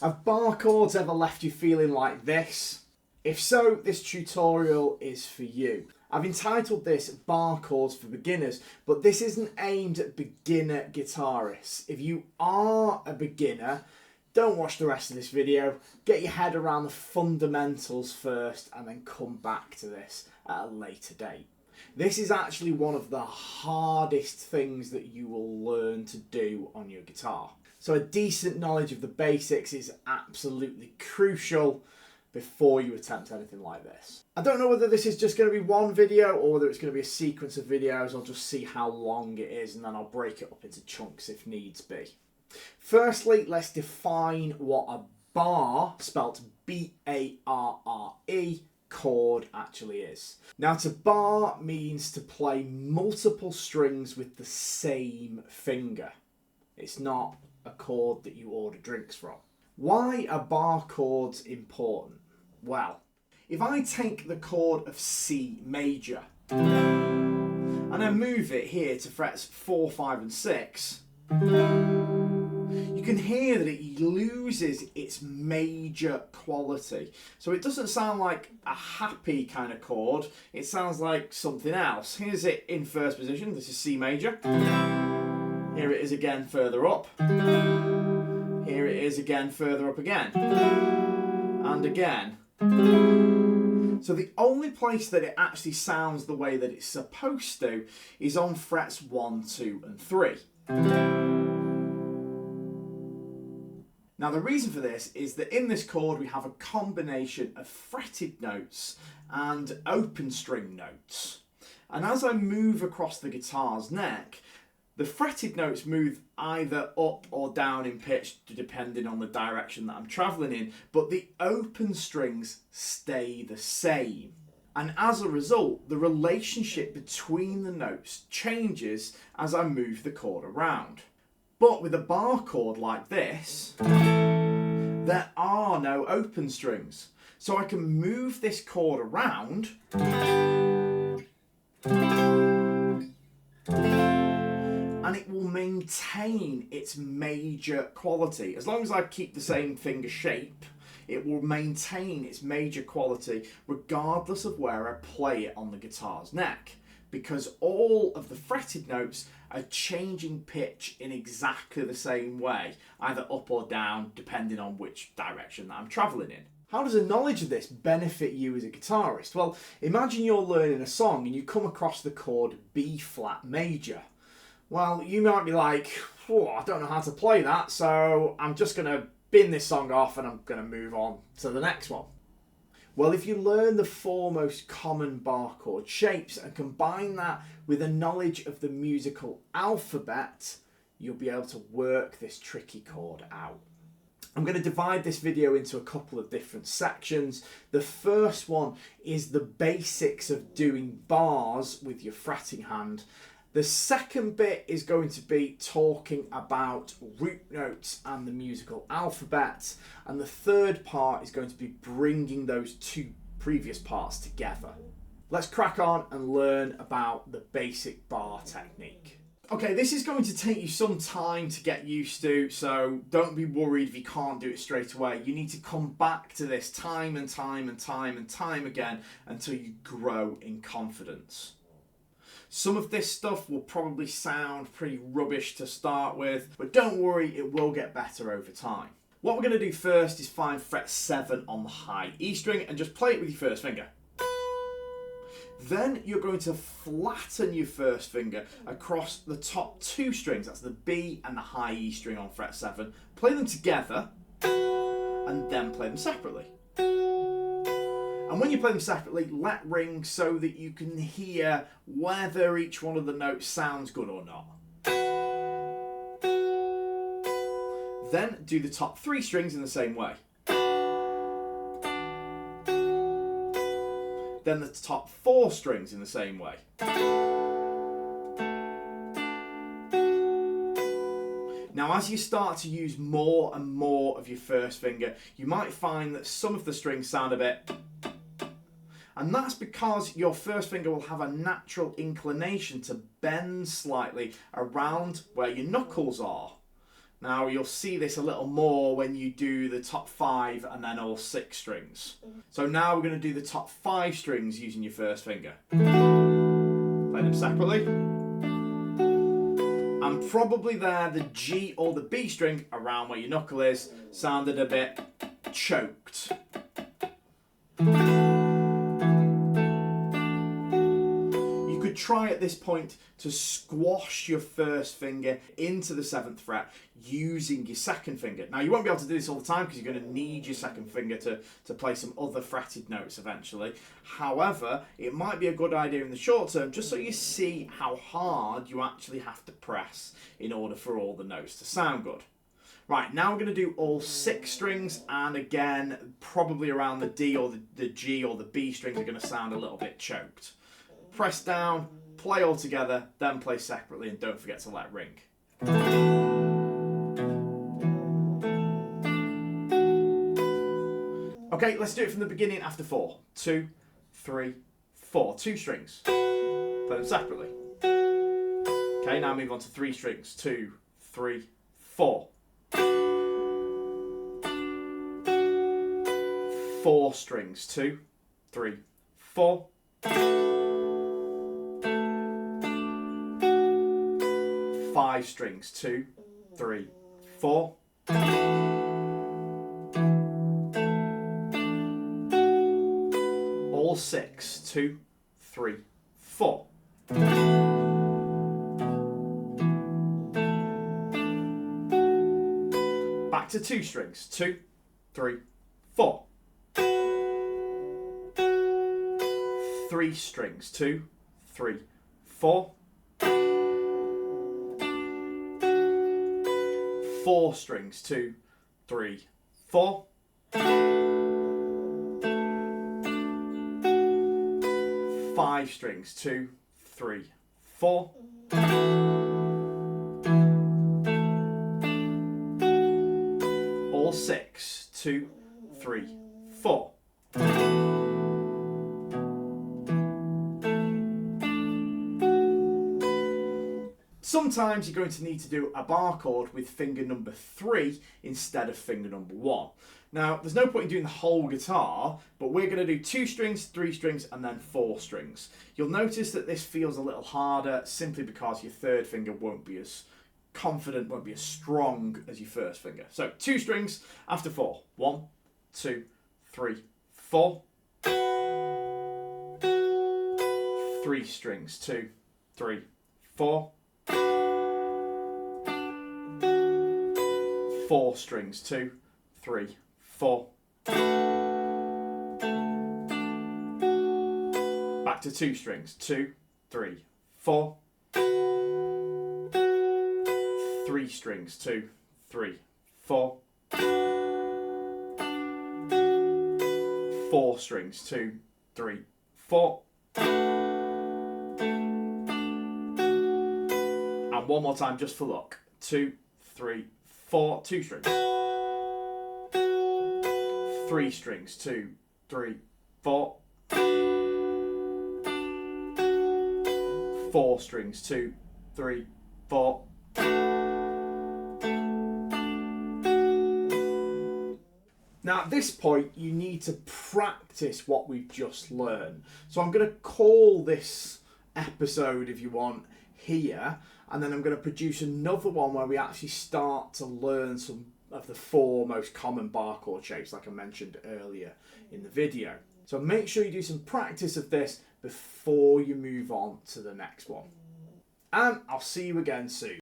Have bar chords ever left you feeling like this? If so, this tutorial is for you. I've entitled this Barre Chords for Beginners, but this isn't aimed at beginner guitarists. If you are a beginner, don't watch the rest of this video. Get your head around the fundamentals first and then come back to this at a later date. This is actually one of the hardest things that you will learn to do on your guitar. So a decent knowledge of the basics is absolutely crucial before you attempt anything like this. I don't know whether this is just going to be one video or whether it's going to be a sequence of videos. I'll just see how long it is and then I'll break it up into chunks if needs be. Firstly, let's define what a bar, spelt B-A-R-R-E, chord actually is. Now, to bar means to play multiple strings with the same finger. It's not a chord that you order drinks from. Why are bar chords important? Well, if I take the chord of C major and I move it here to frets 4, 5 and 6, you can hear that it loses its major quality. So it doesn't sound like a happy kind of chord, it sounds like something else. Here's it in first position, this is C major. Here it is again further up. Here it is again further up again. And again. So the only place that it actually sounds the way that it's supposed to is on frets 1, 2 and 3. Now the reason for this is that in this chord we have a combination of fretted notes and open string notes. And as I move across the guitar's neck, the fretted notes move either up or down in pitch depending on the direction that I'm travelling in, but the open strings stay the same. And as a result, the relationship between the notes changes as I move the chord around. But with a bar chord like this, there are no open strings. So I can move this chord around and it will maintain its major quality. As long as I keep the same finger shape, it will maintain its major quality regardless of where I play it on the guitar's neck, because all of the fretted notes are changing pitch in exactly the same way, either up or down, depending on which direction that I'm travelling in. How does a knowledge of this benefit you as a guitarist? Well, imagine you're learning a song and you come across the chord B flat major. Well, you might be like, oh, I don't know how to play that, so I'm just going to bin this song off and I'm going to move on to the next one. Well, if you learn the 4 most common bar chord shapes and combine that with a knowledge of the musical alphabet, you'll be able to work this tricky chord out. I'm going to divide this video into a couple of different sections. The first one is the basics of doing bars with your fretting hand. The second bit is going to be talking about root notes and the musical alphabet. And the third part is going to be bringing those 2 previous parts together. Let's crack on and learn about the basic bar technique. Okay, this is going to take you some time to get used to, so don't be worried if you can't do it straight away. You need to come back to this time and time and time and time again until you grow in confidence. Some of this stuff will probably sound pretty rubbish to start with, but don't worry, it will get better over time. What we're going to do first is find fret 7 on the high E string and just play it with your first finger. Then you're going to flatten your first finger across the top 2 strings, that's the B and the high E string on fret 7. Play them together and then play them separately. And when you play them separately, let ring so that you can hear whether each one of the notes sounds good or not. Then do the top 3 strings in the same way. Then the top 4 strings in the same way. Now, as you start to use more and more of your first finger, you might find that some of the strings sound a bit. And that's because your first finger will have a natural inclination to bend slightly around where your knuckles are. Now you'll see this a little more when you do the top 5 and then all 6 strings. So now we're going to do the top 5 strings using your first finger. Play them separately. And probably there the G or the B string around where your knuckle is sounded a bit choked. You could try at this point to squash your first finger into the 7th fret using your second finger. Now you won't be able to do this all the time because you're going to need your second finger to play some other fretted notes eventually. However, it might be a good idea in the short term just so you see how hard you actually have to press in order for all the notes to sound good. Right, now we're going to do all 6 strings, and again, probably around the D or the G or the B strings are going to sound a little bit choked. Press down, play all together, then play separately, and don't forget to let ring. Okay, let's do it from the beginning after 4. 2, 3, 4. 2 strings. Play them separately. Okay, now move on to 3 strings. 2, 3, 4. 4 strings. 2, 3, 4. 5 strings. 2, 3, 4. All 6. 2, 3, 4. Back to 2 strings. 2, 3, 4. 3 strings. 2, 3, 4. 4 strings. 2, 3, 4. 5 strings. 2, 3, 4. All 6. 2, 3, 4. Sometimes you're going to need to do a bar chord with finger number 3 instead of finger number 1. Now, there's no point in doing the whole guitar, but we're going to do 2 strings, 3 strings, and then 4 strings. You'll notice that this feels a little harder simply because your third finger won't be as confident, won't be as strong as your first finger. So 2 strings after 4. 1, 2, 3, 4. 3 strings. 2, 3, 4. 4 strings. 2, 3, 4. Back to 2 strings. 2, 3, 4. 3 strings. 2, 3, 4. 4 strings. 2, 3, 4. And one more time just for luck. 2, 3, 4. 2 strings. 3 strings. 2, 3, 4. 4 strings. 2, 3, 4. Now at this point you need to practice what we've just learned. So I'm going to call this episode, if you want, here, and then I'm going to produce another one where we actually start to learn some of the 4 most common bar chord shapes like I mentioned earlier in the video. So make sure you do some practice of this before you move on to the next one. And I'll see you again soon.